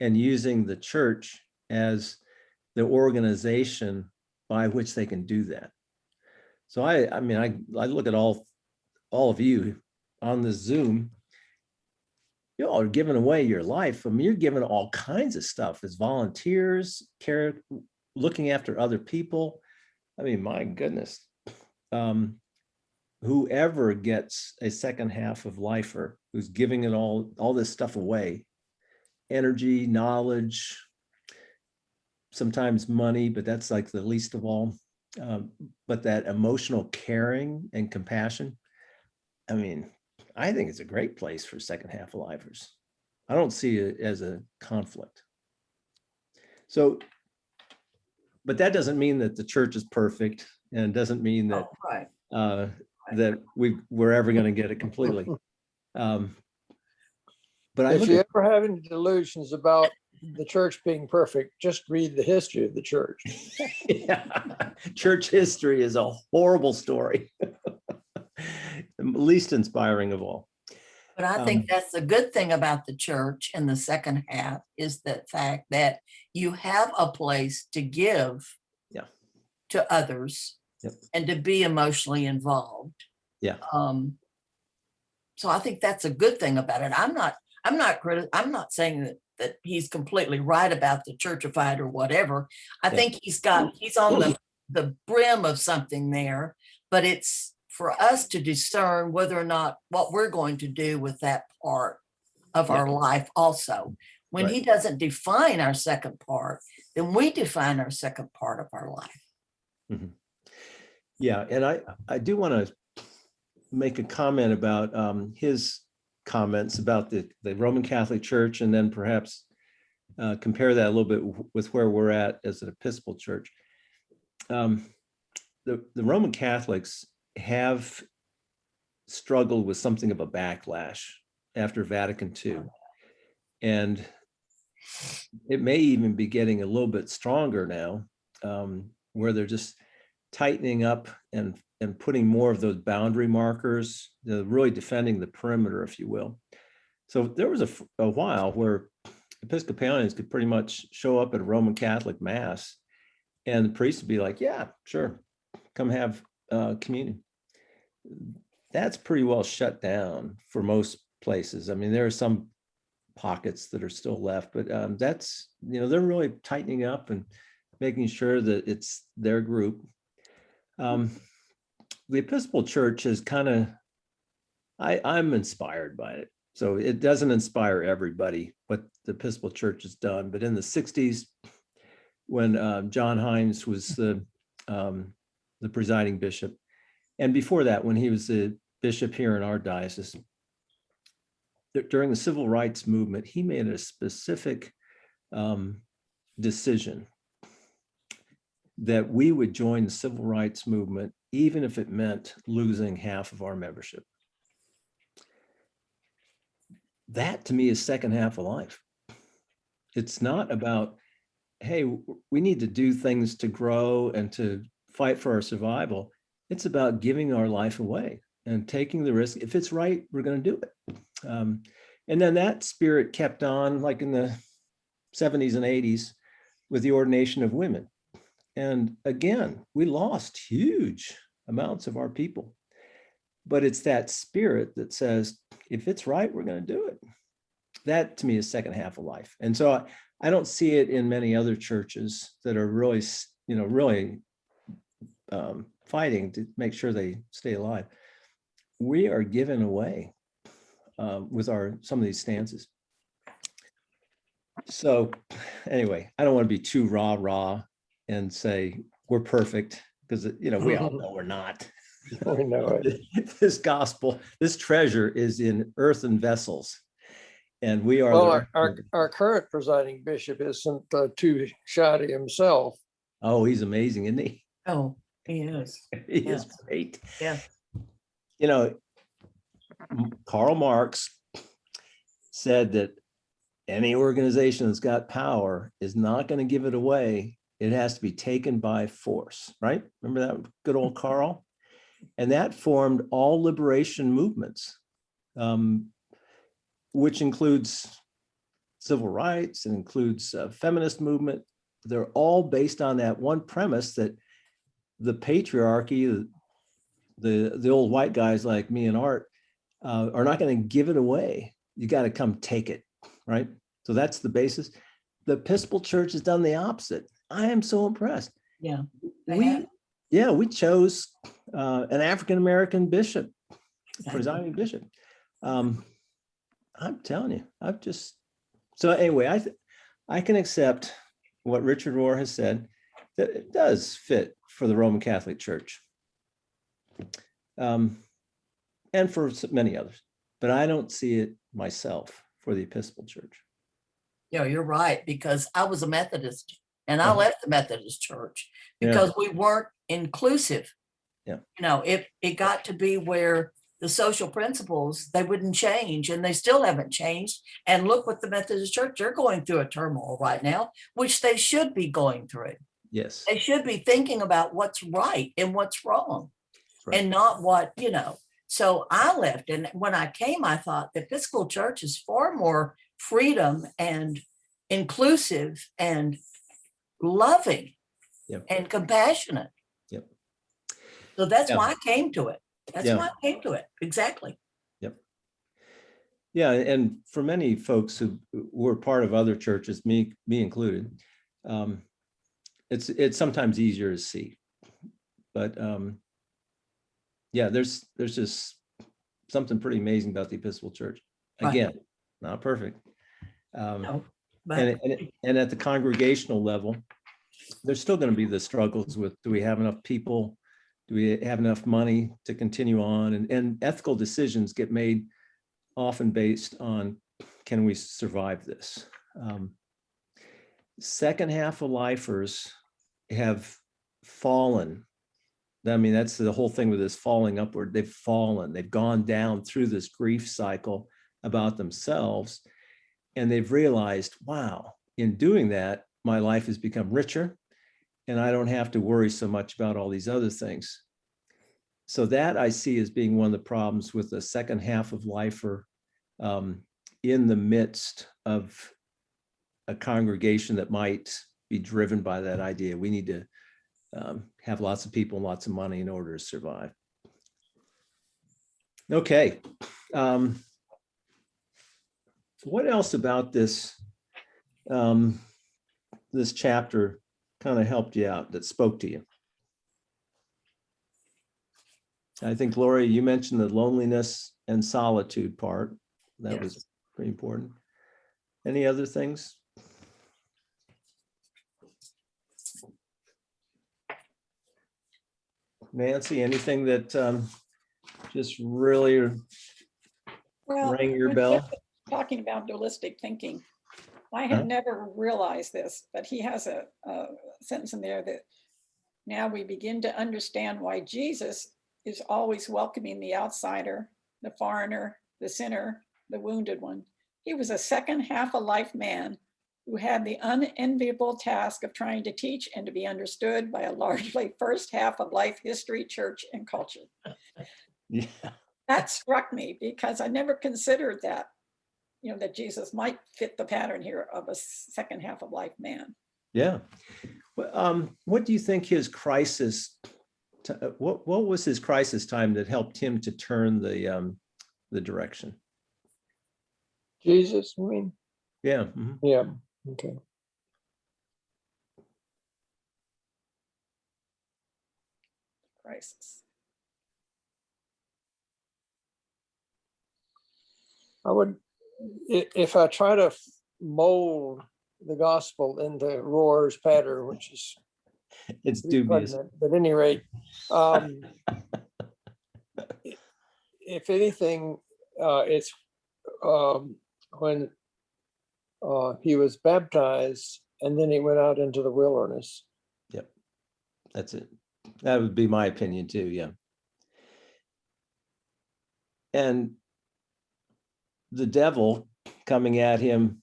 and using the church as the organization by which they can do that. So I look at all of you on the Zoom, you all are giving away your life. You're giving all kinds of stuff as volunteers, looking after other people. My goodness. Whoever gets a second half of lifer who's giving it all this stuff away, energy, knowledge, sometimes money, but that's like the least of all. But that emotional caring and compassion, I think it's a great place for second half of lifers. I don't see it as a conflict. So, but that doesn't mean that the church is perfect, and doesn't mean that that we're ever going to get it completely. But I If look you at, ever have any delusions about the church being perfect, just read the history of the church. yeah, church history is a horrible story. The least inspiring of all. But I think that's the good thing about the church in the second half is the fact that you have a place to give Yeah. to others Yep. and to be emotionally involved. Yeah. So I think that's a good thing about it. I'm not saying that he's completely right about the churchified or whatever. I Yeah. think he's on the brim of something there, but it's for us to discern whether or not what we're going to do with that part of Yeah. our life also. When he Right. doesn't define our second part, then we define our second part of our life. Mhm. Yeah, and I do want to make a comment about his comments about the Roman Catholic Church, and then perhaps compare that a little bit with where we're at as an Episcopal Church. The Roman Catholics have struggled with something of a backlash after Vatican II. And it may even be getting a little bit stronger now, where they're just tightening up and putting more of those boundary markers, really defending the perimeter, if you will. So there was a while where Episcopalians could pretty much show up at a Roman Catholic mass and the priest would be like, yeah, sure, come have communion. That's pretty well shut down for most places. I mean, there are some pockets that are still left, but that's, they're really tightening up and making sure that it's their group. The Episcopal Church is kind of, I'm inspired by it. So it doesn't inspire everybody what the Episcopal Church has done, but in the 60s, when John Hines was the presiding bishop, and before that, when he was the bishop here in our diocese, during the civil rights movement, he made a specific decision that we would join the civil rights movement, even if it meant losing half of our membership. That to me is second half of life. It's not about, hey, we need to do things to grow and to fight for our survival. It's about giving our life away and taking the risk. If it's right, we're going to do it. And then that spirit kept on, like in the 70s and 80s, with the ordination of women. And again, we lost huge amounts of our people. But it's that spirit that says, if it's right, we're going to do it. That to me is second half of life. And so I don't see it in many other churches that are really, fighting to make sure they stay alive. We are giving away with some of these stances. So anyway, I don't want to be too rah and say we're perfect, because we all know we're not. We know it. This gospel, this treasure is in earthen vessels, and we are. Well, our current presiding bishop isn't too shoddy himself. Oh, he's amazing, isn't he? Oh, he is. He is great. Yeah. Karl Marx said that any organization that's got power is not going to give it away. It has to be taken by force, right? Remember that good old Karl? And that formed all liberation movements, which includes civil rights and includes feminist movement. They're all based on that one premise that the patriarchy, the old white guys like me and Art, are not going to give it away. You got to come take it, right? So that's the basis. The Episcopal Church has done the opposite. I am so impressed. Yeah. We chose an African-American bishop, presiding bishop. I'm telling you, so anyway, I can accept what Richard Rohr has said, that it does fit for the Roman Catholic Church. And for many others, but I don't see it myself for the Episcopal Church. Yeah, you're right, because I was a Methodist and I left the Methodist Church Yeah. because we weren't inclusive. Yeah. You know, it got to be where the social principles, they wouldn't change, and they still haven't changed. And look what the Methodist Church, they're going through a turmoil right now, which they should be going through. Yes. They should be thinking about what's right and what's wrong, Right. and not what, you know. So I left, and when I came, I thought the Episcopal Church is far more freedom and inclusive and loving Yep. and compassionate. Yep. So that's Yeah. why I came to it. That's Yeah. why I came to it. Exactly. Yeah, and for many folks who were part of other churches, me included, it's sometimes easier to see. But yeah, there's just something pretty amazing about the Episcopal Church. Right. Again, not perfect. No, but And at the congregational level, there's still going to be the struggles with, do we have enough people? Do we have enough money to continue on? And ethical decisions get made often based on, can we survive this? Second half of lifers have fallen. I mean, that's the whole thing with this falling upward. They've fallen, they've gone down through this grief cycle about themselves. And they've realized, wow, in doing that, my life has become richer and I don't have to worry so much about all these other things. So that I see as being one of the problems with the second half of lifer in the midst of a congregation that might be driven by that idea. We need to have lots of people and lots of money in order to survive. Okay. What else about this this chapter kind of helped you out, that spoke to you? I think, Gloria, you mentioned the loneliness and solitude part. That Yes. was pretty important. Any other things? Nancy, anything that just really Well, rang your when bell? Jeff was talking about dualistic thinking, I had Huh? never realized this, but he has a sentence in there that now we begin to understand why Jesus is always welcoming the outsider, the foreigner, the sinner, the wounded one. He was a second half of life man who had the unenviable task of trying to teach and to be understood by a largely first half of life history, church, and culture. Yeah. That struck me because I never considered that, you know, that Jesus might fit the pattern here of a second half of life man. Yeah. What do you think his crisis, what was his crisis time that helped him to turn the direction? Jesus, I mean, Yeah. Mhm. yeah, okay. Crisis. I would, if I try to mold the gospel into Rohr's pattern, which is It's dubious. repugnant, but at any rate, if anything, it's when he was baptized and then he went out into the wilderness. Yep. That's it. That would be my opinion too. Yeah. And the devil coming at him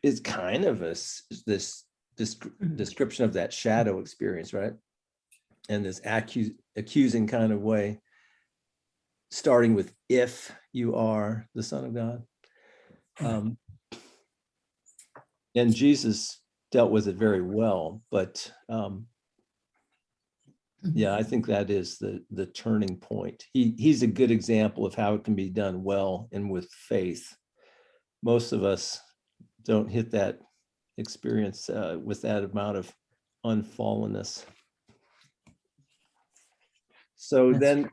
is kind of this description of that shadow experience, right? And this accusing kind of way, starting with, if you are the Son of God. And Jesus dealt with it very well, but yeah, I think that is the turning point. He's a good example of how it can be done well and with faith. Most of us don't hit that experience with that amount of unfallenness. So then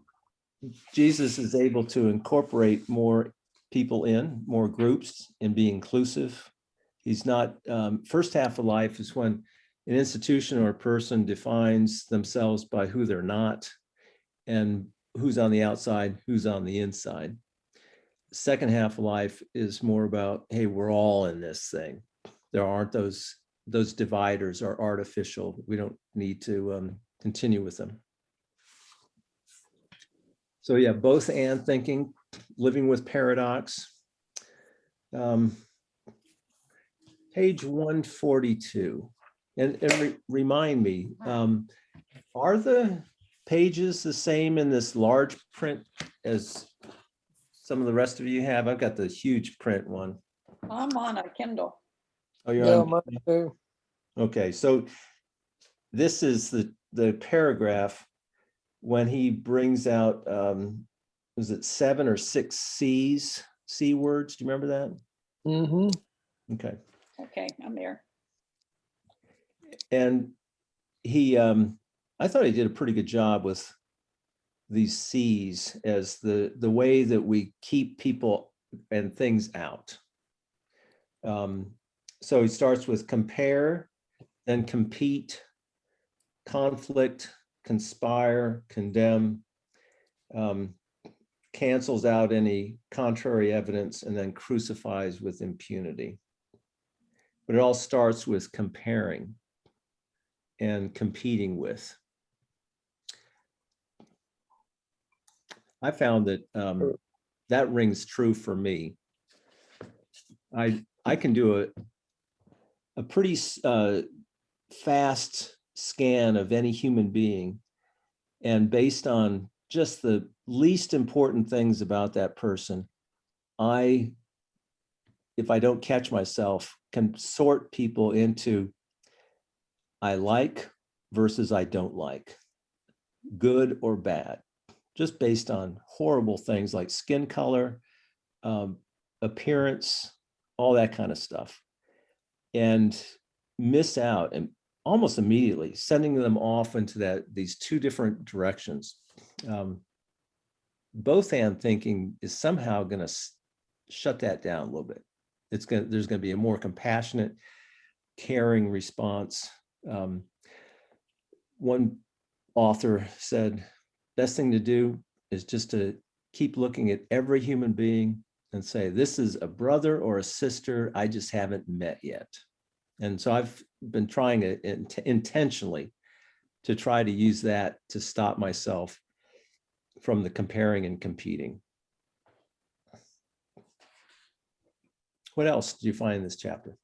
Jesus is able to incorporate more people in, more groups, and be inclusive. He's not, first half of life is when an institution or a person defines themselves by who they're not and who's on the outside, who's on the inside. Second half of life is more about, hey, we're all in this thing. There aren't those dividers are artificial. We don't need to continue with them. So yeah, both and thinking, living with paradox. Page 142. And remind me, are the pages the same in this large print as some of the rest of you have? I've got the huge print one. I'm on a Kindle. Oh, you're Yeah, on. mine too. Okay, so this is the paragraph when he brings out, was it 7 or 6 C's, C words? Do you remember that? Mm-hmm. Okay. Okay, I'm there. And he, I thought he did a pretty good job with these C's as the way that we keep people and things out. So he starts with compare, then compete, conflict, conspire, condemn, cancels out any contrary evidence, and then crucifies with impunity. But it all starts with comparing and competing with. I found that that rings true for me. I can do a pretty fast scan of any human being, and based on just the least important things about that person, if I don't catch myself, can sort people into I like versus I don't like, good or bad, just based on horrible things like skin color, appearance, all that kind of stuff, and miss out and almost immediately sending them off into these two different directions. Both and thinking is somehow going to shut that down a little bit. There's going to be a more compassionate, caring response. One author said, best thing to do is just to keep looking at every human being and say, this is a brother or a sister I just haven't met yet. And so I've been trying intentionally to try to use that to stop myself from the comparing and competing. What else do you find in this chapter?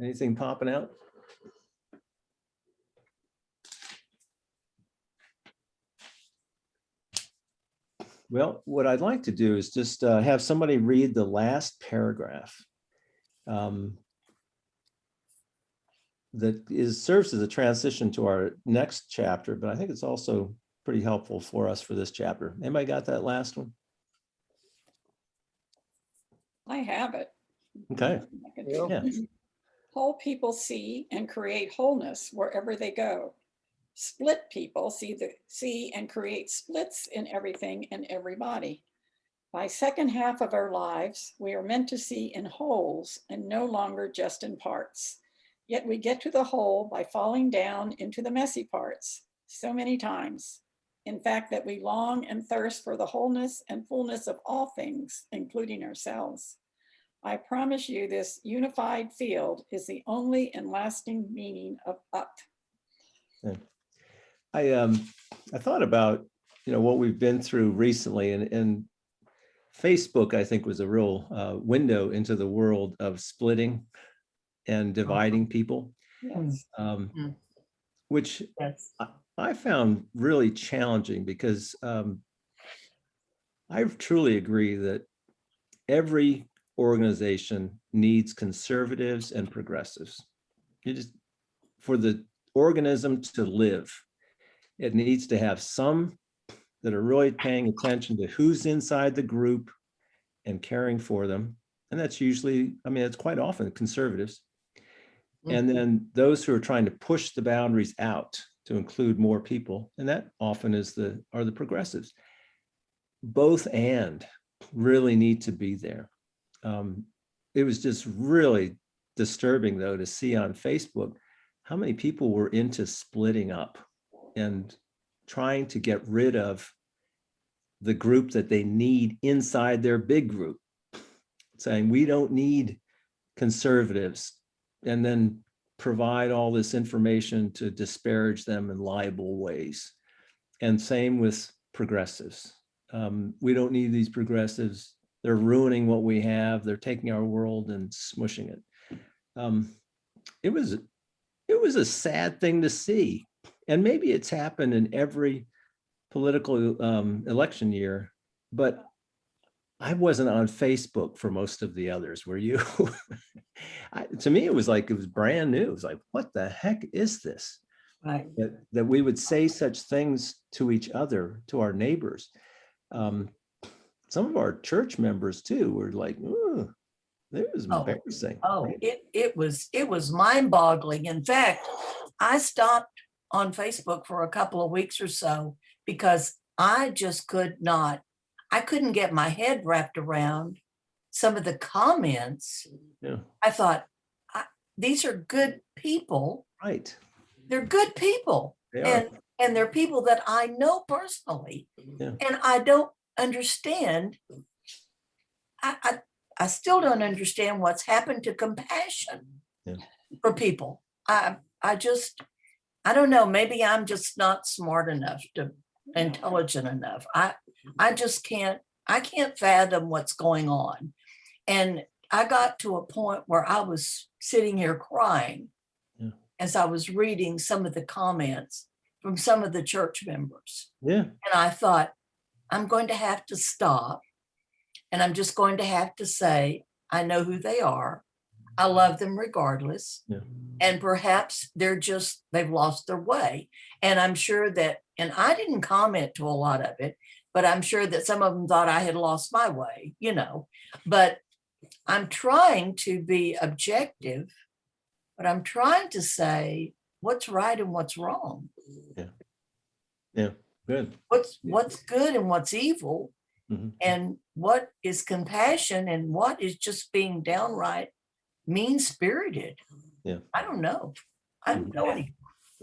Anything popping out? Well, what I'd like to do is just have somebody read the last paragraph. That serves as a transition to our next chapter, but I think it's also pretty helpful for us for this chapter. Anybody got that last one? I have it. Okay. Yeah. Whole people see and create wholeness wherever they go. Split people see and create splits in everything and everybody. By second half of our lives, we are meant to see in wholes and no longer just in parts. Yet we get to the whole by falling down into the messy parts so many times. In fact, that we long and thirst for the wholeness and fullness of all things, including ourselves. I promise you this unified field is the only and lasting meaning of up. Yeah. I thought about, what we've been through recently, and Facebook, I think, was a real window into the world of splitting and dividing people, Yes. which Yes. I found really challenging because I truly agree that every organization needs conservatives and progressives. For the organism to live, it needs to have some that are really paying attention to who's inside the group and caring for them. And that's usually, it's quite often conservatives. And then those who are trying to push the boundaries out to include more people, and that often are the progressives. Both and really need to be there. It was just really disturbing, though, to see on Facebook how many people were into splitting up and trying to get rid of the group that they need inside their big group saying we don't need conservatives, and then provide all this information to disparage them in libel ways. And same with progressives. We don't need these progressives. They're ruining what we have. They're taking our world and smushing it. It was a sad thing to see. And maybe it's happened in every political election year, but I wasn't on Facebook for most of the others. Were you? To me, it was brand new. It was like, what the heck is this? Right. That we would say such things to each other, to our neighbors. Some of our church members too were like, "Ooh, it was embarrassing." Oh, it was mind-boggling. In fact, I stopped on Facebook for a couple of weeks or so because I just couldn't get my head wrapped around some of the comments. Yeah, I thought, these are good people. right. They're good people. They are. And they're people that I know personally. Yeah. And I don't understand. I still don't understand what's happened to compassion for people. I don't know. Maybe I'm just not smart enough intelligent enough. I just can't fathom what's going on. And I got to a point where I was sitting here crying as I was reading some of the comments from some of the church members. Yeah. And I thought, I'm going to have to stop. And I'm just going to have to say, I know who they are. I love them regardless. Yeah. And perhaps they've lost their way. And I'm sure that, and I didn't comment to a lot of it, but I'm sure that some of them thought I had lost my way, but I'm trying to be objective, but I'm trying to say what's right and what's wrong. Yeah. Good. What's good and what's evil, Mhm. and what is compassion and what is just being downright mean-spirited. Yeah. I don't know. I don't know any.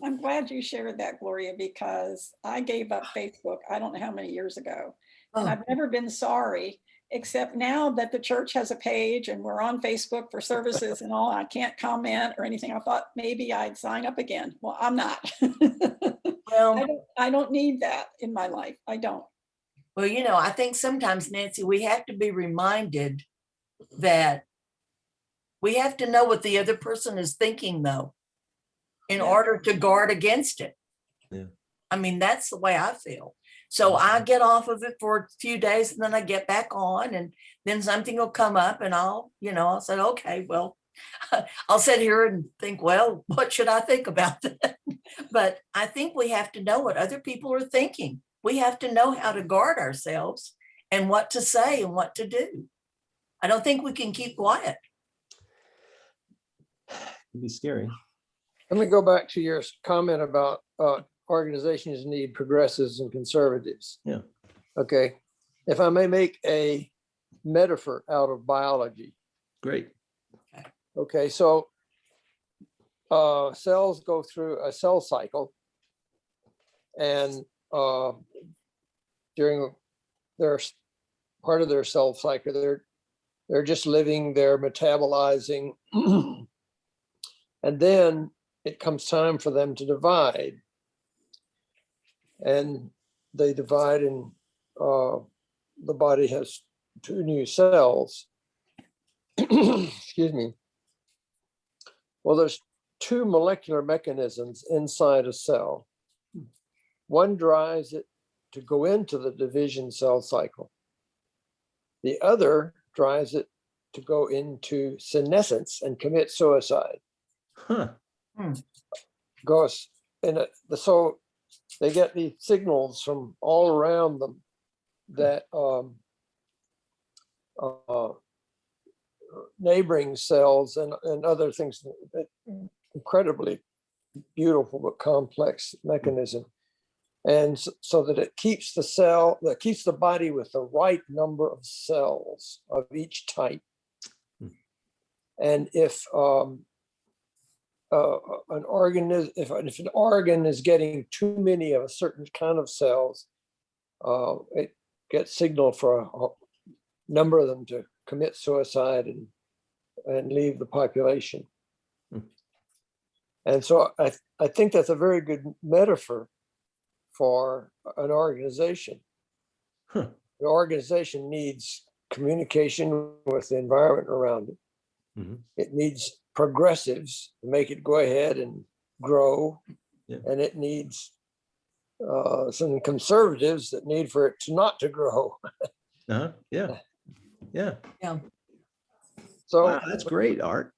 I'm glad you shared that, Gloria, because I gave up Facebook, I don't know how many years ago. And Oh, I've never been sorry, except now that the church has a page and we're on Facebook for services and all, I can't comment or anything. I thought maybe I'd sign up again. Well, I'm not. well, I don't need that in my life. I don't. I think sometimes, Nancy, we have to be reminded that we have to know what the other person is thinking, though, in Yeah. order to guard against it. Yeah. I mean, that's the way I feel. So I get off of it for a few days and then I get back on, and then something will come up and I'll say, okay, well, I'll sit here and think, well, what should I think about that? But I think we have to know what other people are thinking. We have to know how to guard ourselves and what to say and what to do. I don't think we can keep quiet. It'd be scary. Let me go back to your comment about organizations need progressives and conservatives. Yeah. Okay, if I may make a metaphor out of biology. Great. Okay, so cells go through a cell cycle, and during their part of their cell cycle, they're just living, they're metabolizing, and then it comes time for them to divide. And they divide, and the body has two new cells. Excuse me. Well, there's two molecular mechanisms inside a cell. One drives it to go into the division cell cycle. The other drives it to go into senescence and commit suicide. Huh. Goes in so they get these signals from all around them that neighboring cells and other things, incredibly beautiful but complex mechanism. And so that it keeps the body with the right number of cells of each type. And if an organ is getting too many of a certain kind of cells, it gets signal for a number of them to commit suicide and leave the population. Hmm. And so I think that's a very good metaphor for an organization. Huh. The organization needs communication with the environment around it. Mhm. It needs progressives to make it go ahead and grow. Yeah. And it needs some conservatives that need for it to not to grow. Uh-huh. Yeah. Yeah. Yeah. So Wow, that's great, Art.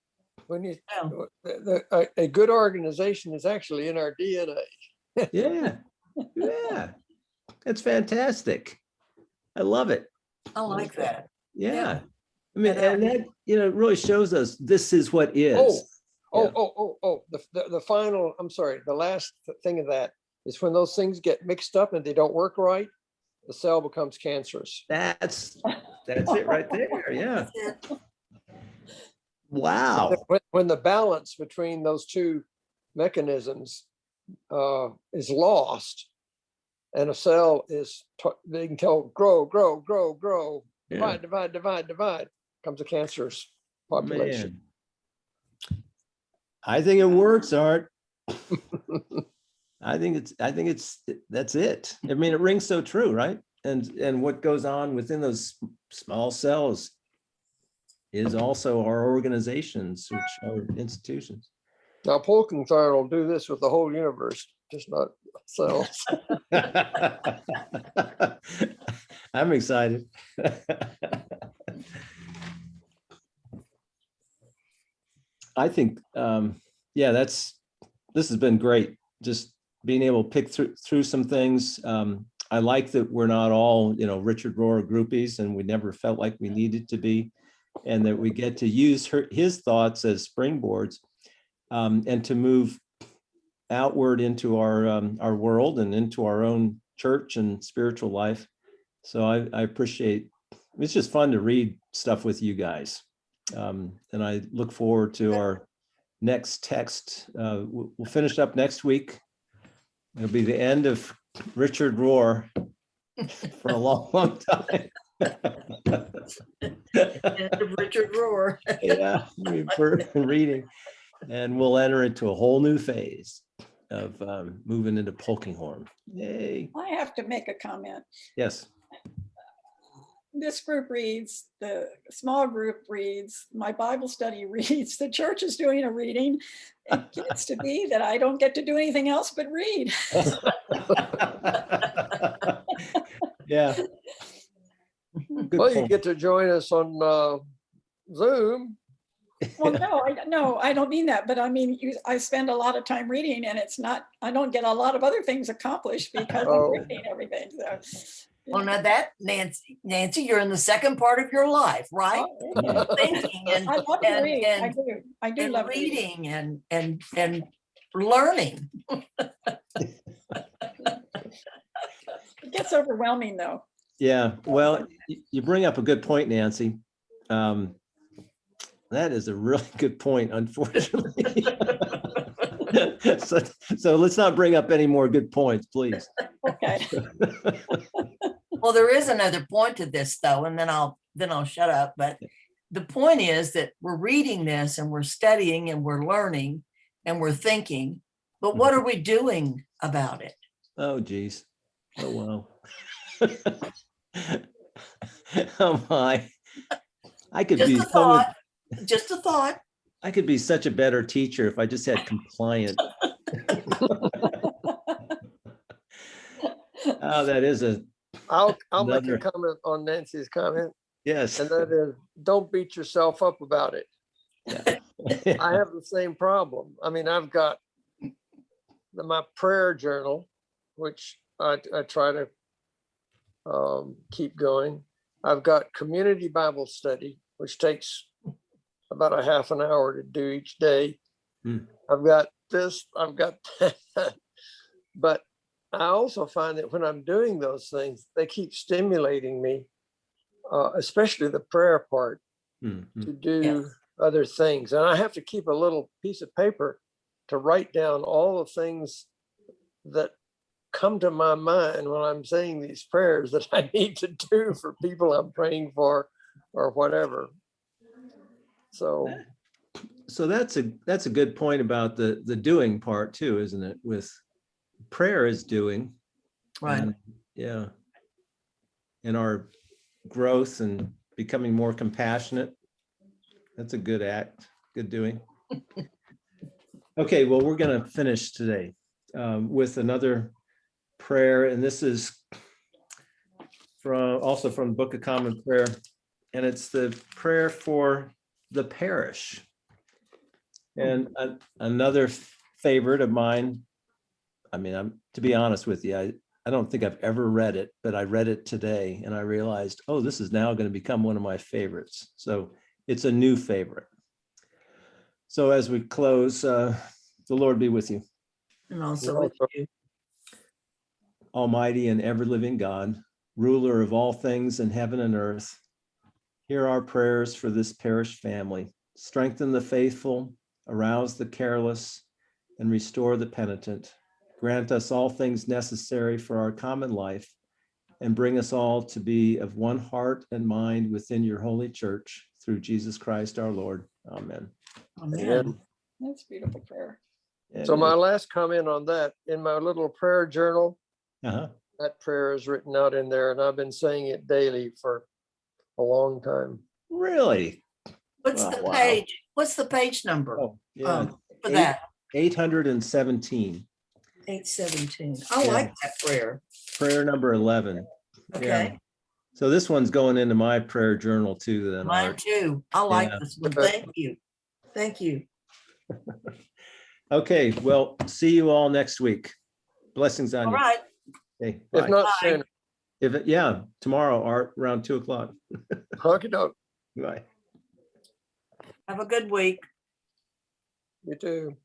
when you, Yeah. a good organization is actually in our DNA. Yeah. Yeah. That's fantastic. I love it. I like that. Yeah. Yeah. I mean, And, and that, it really shows us this is what is. Yeah. The final, I'm sorry, the last thing of that is when those things get mixed up and they don't work right, the cell becomes cancerous. That's it right there. Yeah. That's it. Wow. When the balance between those two mechanisms is lost, and a cell is, they can tell grow, Yeah. divide, comes a cancerous population. Man. I think it works, Art. I think that's it. I mean, it rings so true, right? And what goes on within those small cells is also our organizations, which are institutions. Now, Polkinghorne will do this with the whole universe, just not cells. I'm excited. I think, yeah, this has been great. Just being able to pick through some things. I like that we're not all, Richard Rohr groupies, and we never felt like we needed to be, and that we get to use his thoughts as springboards, and to move outward into our world and into our own church and spiritual life. So I appreciate, it's just fun to read stuff with you guys. And I look forward to our next text. We'll finish up next week. It'll be the end of Richard Rohr for a long time. End of Richard Rohr. Yeah, for reading. And we'll enter into a whole new phase of moving into Polkinghorne. Yay. I have to make a comment. Yes. This group reads, the small group reads, my Bible study reads, the church is doing a reading. It gets to be that I don't get to do anything else but read. Yeah. Good Well, you point. get to join us on Zoom. Well, no, I don't mean that, but I mean, I spend a lot of time reading, and I don't get a lot of other things accomplished because Oh. I'm reading everything. So, Well, now that, Nancy, you're in the second part of your life, right? Yeah. Thinking and, I love to and, read. I and, do. I do and love reading. reading and learning. It gets overwhelming, though. Yeah, well, you bring up a good point, Nancy. That is a really good point, unfortunately. So let's not bring up any more good points, please. Okay. Well, there is another point to this though, and then I'll shut up. But the point is that we're reading this and we're studying and we're learning and we're thinking, but what are we doing about it? Oh, geez. Oh, wow. Oh, my. I could Just be a so thought, just a thought. I could be such a better teacher if I just had compliant. Oh, that is I'll make Another- a comment on Nancy's comment, yes. and that is, don't beat yourself up about it. I have the same problem. I mean, I've got my prayer journal, which I try to keep going. I've got community Bible study, which takes about a half an hour to do each day. Hmm. I've got this, I've got that. But I also find that when I'm doing those things, they keep stimulating me, especially the prayer part, Mhm. to do Yes. other things. And I have to keep a little piece of paper to write down all the things that come to my mind when I'm saying these prayers that I need to do for people I'm praying for, or whatever. So, So that's a good point about the doing part too, isn't it? With prayer is doing. Right. and, Yeah. And our growth and becoming more compassionate. That's a good act, good doing. Okay, well, we're going to finish today with another prayer, and this is also from the Book of Common Prayer, and it's the prayer for the parish. And another favorite of mine, I mean, to be honest with you, I don't think I've ever read it, but I read it today and I realized, oh, this is now going to become one of my favorites. So it's a new favorite. So as we close, the Lord be with you. And also with you. Almighty and ever-living God, ruler of all things in heaven and earth, hear our prayers for this parish family. Strengthen the faithful, arouse the careless, and restore the penitent. Grant us all things necessary for our common life, and bring us all to be of one heart and mind within your holy church, through Jesus Christ our Lord. Amen. Amen. That's a beautiful prayer. so my last comment on that, in my little prayer journal, Uh-huh. that prayer is written out in there, and I've been saying it daily for a long time. Really? What's Oh, the wow. page? What's the page number Oh, yeah. for that? 817. 817. I Yeah. like that prayer. Prayer number 11. Okay. So this one's going into my prayer journal too, then. Mine Art. too. I like Yeah. this one. Thank you. Thank you. Okay, well, see you all next week. Blessings on All you. right. Okay, If bye. not Bye. sooner. Yeah, tomorrow, Art, around 2:00. Okey doke. Bye. Have a good week. You too.